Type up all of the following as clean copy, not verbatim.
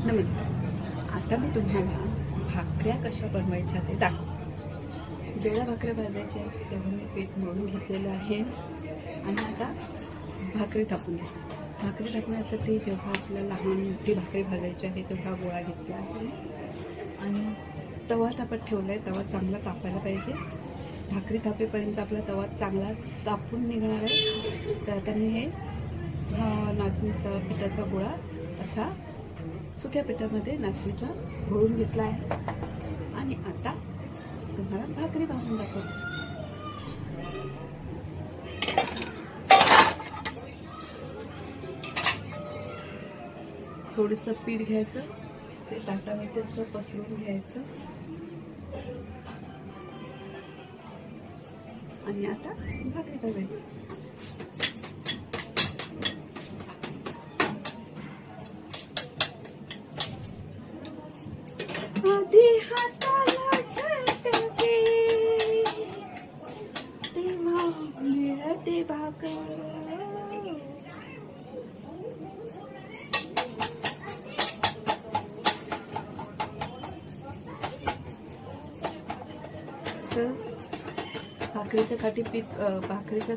नमस्कार. आता मी तुम्हाला भाकऱ्या कशा बनवायच्या ते दाखवते. जेवढ्या भाकऱ्या भाजायच्या आहेत तेवढं मी पीठ मळून घेतलेलं आहे आणि आता भाकरी थापून घेते. भाकरी थापण्यासाठी जेव्हा आपल्याला लहान मोठी भाकरी भाजायची आहे तेव्हा गोळा घेतला आहे आणि तवा तापत ठेवला आहे. तवा चांगला तापायला पाहिजे. भाकरी थापेपर्यंत आपला तवा चांगला तापून निघणार आहे. तर आता मी हे नाचणीचा पिठाचा गोळा असा सुक्या पिठामध्ये नाचणीच्या घोळून घेतला आहे आणि आता तुम्हाला भाकरी भाजून दाखवते. थोडंसं पीठ घ्यायचं, ते ताटामध्ये असं पसरून घ्यायचं आणि आता भाकरी भाजायची. आधी हाताला झटके तेव्हा मिळते भाकर. भाकरीच्या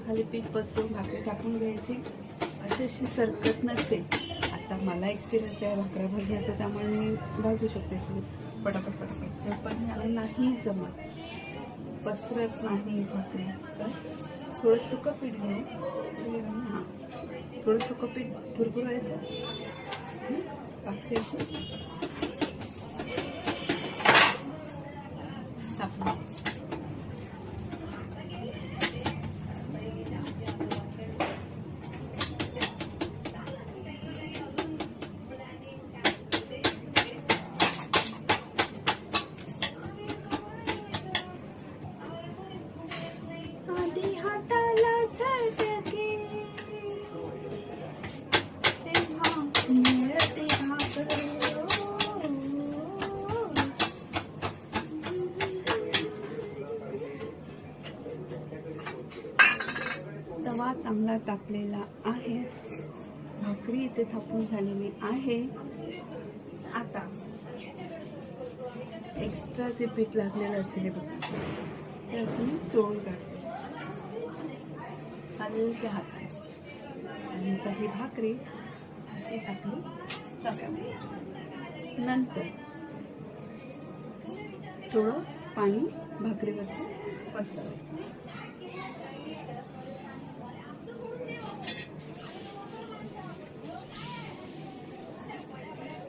खाली पीठ पसरून भाकरी टाकून घ्यायची. अशी सरकत नसते. आता मला एक्सपिरियन्स आहे भाकऱ्या भाजण्याचा, त्यामुळे मी भाजू शकते पटापट पटापट. पण मला नाही जमत, पसरत नाही भाकरी. तर थोडं सुकं पीठ घेऊन थोडं सुकं पीठ भुरभुरायचं. भाकरी अशी टाकून तवा चांगला तापलेला आहे. भाकरी इथे थापून झालेली आहे. आता एक्स्ट्रा जे पीठ लागलेलं असेल बघा, ते असं मी चोळून काढते हलक्या हाताने आणि ही भाकरी अशी टाकली तव्यावर. नंतर थोडं पाणी भाकरीवरती पसरवायचं.